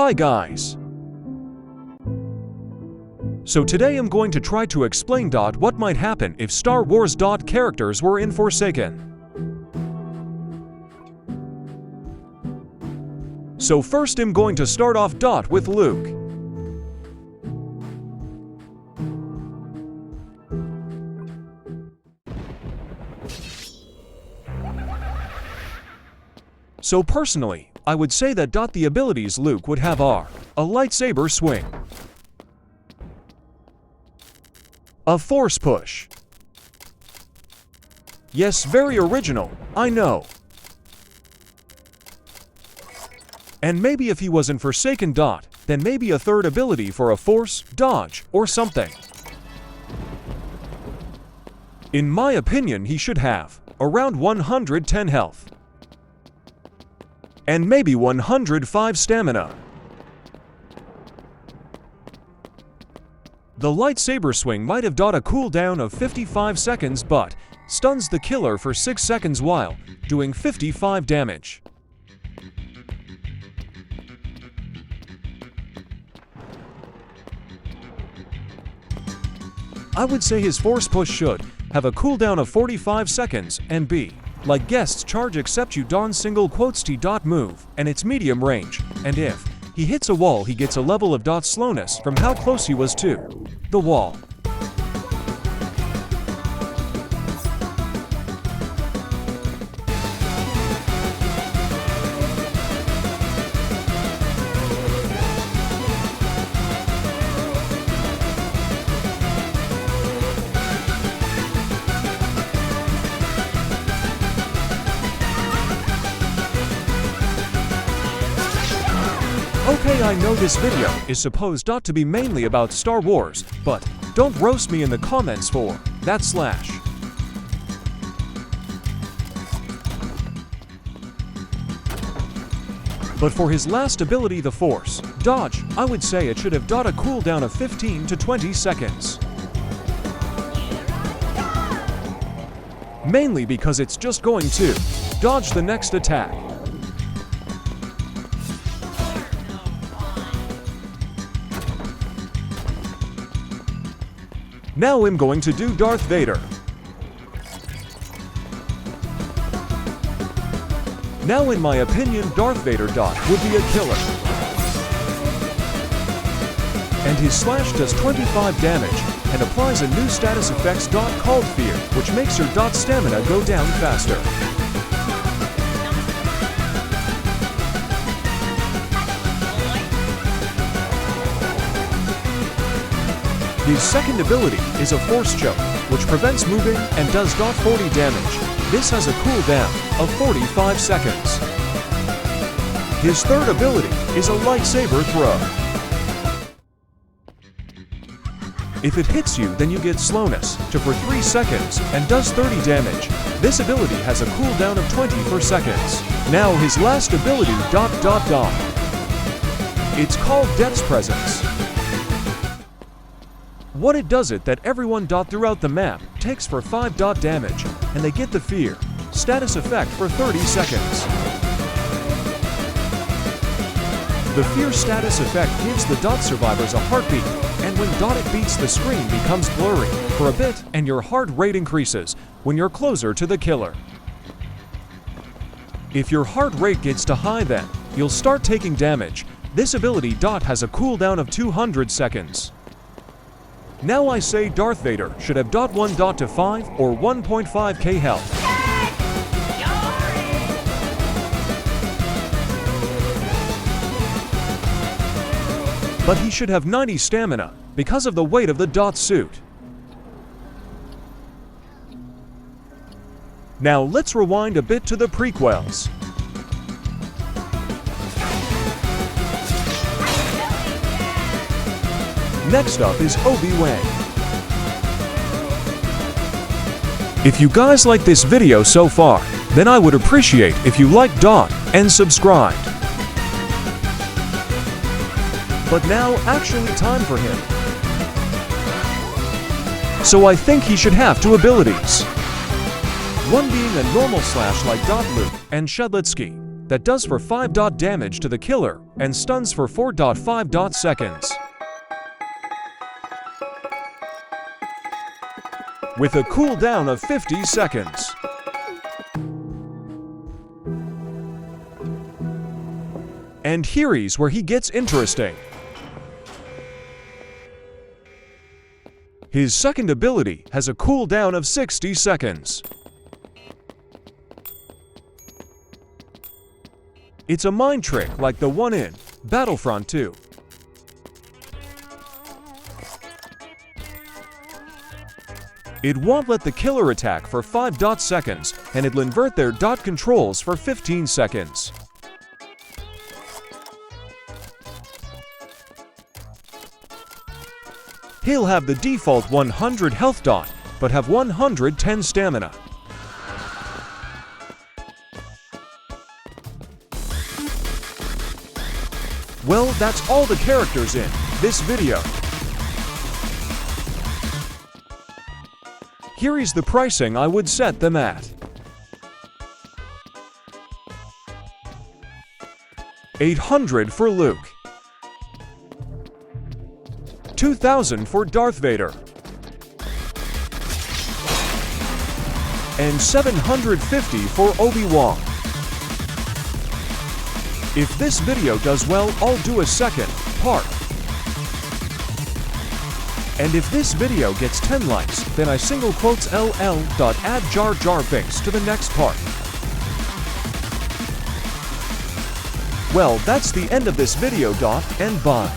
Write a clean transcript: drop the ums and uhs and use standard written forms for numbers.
Hi guys! So today I'm going to try to explain what might happen if Star Wars characters were in Forsaken. So first I'm going to start off with Luke. So personally, I would say that the abilities Luke would have are a lightsaber swing, a force push. Yes, very original, I know. And maybe if he was in Forsaken then maybe a third ability for a force, dodge, or something. In my opinion, he should have around 110 health. And maybe 105 stamina. The lightsaber swing might have a cooldown of 55 seconds but stuns the killer for 6 seconds while doing 55 damage. I would say his force push should have a cooldown of 45 seconds and be like guests charge except you single quotes T move, and it's medium range, and if he hits a wall he gets a level of slowness from how close he was to the wall. Okay, I know this video is supposed to be mainly about Star Wars, but don't roast me in the comments for that slash. But for his last ability, the Force Dodge, I would say it should have a cooldown of 15 to 20 seconds. Mainly because it's just going to dodge the next attack. Now I'm going to do Darth Vader. Now in my opinion, Darth Vader would be a killer. And his slash does 25 damage and applies a new status effects called Fear, which makes your stamina go down faster. His second ability is a Force Choke, which prevents moving and does 40 damage. This has a cooldown of 45 seconds. His third ability is a lightsaber throw. If it hits you, then you get slowness for 3 seconds and does 30 damage. This ability has a cooldown of 24 seconds. Now his last ability, It's called Death's Presence. What it does that everyone throughout the map takes for 5 damage, and they get the Fear status effect for 30 seconds. The Fear status effect gives the survivors a heartbeat, and when it beats the screen becomes blurry for a bit, and your heart rate increases when you're closer to the killer. If your heart rate gets high, then you'll start taking damage. This ability has a cooldown of 200 seconds. Now I say Darth Vader should have 1 to 5 or 1.5k health. But he should have 90 stamina because of the weight of the suit. Now let's rewind a bit to the prequels. Next up is Obi-Wan. If you guys like this video so far, then I would appreciate if you liked and subscribed. But now actually time for him. So I think he should have 2 abilities. One being a normal slash like Luke and Shedlitsky, that does for 5 damage to the killer and stuns for 4.5 seconds. With a cooldown of 50 seconds. And here's where he gets interesting. His second ability has a cooldown of 60 seconds. It's a mind trick like the one in Battlefront 2. It won't let the killer attack for 5 seconds, and it'll invert their controls for 15 seconds. He'll have the default 100 health but have 110 stamina. Well, that's all the characters in this video. Here is the pricing I would set them at. $800 for Luke. $2,000 for Darth Vader. And $750 for Obi-Wan. If this video does well, I'll do a second part. And if this video gets 10 likes, then I add Jar Jar Binks to the next part. Well, that's the end of this video, and bye.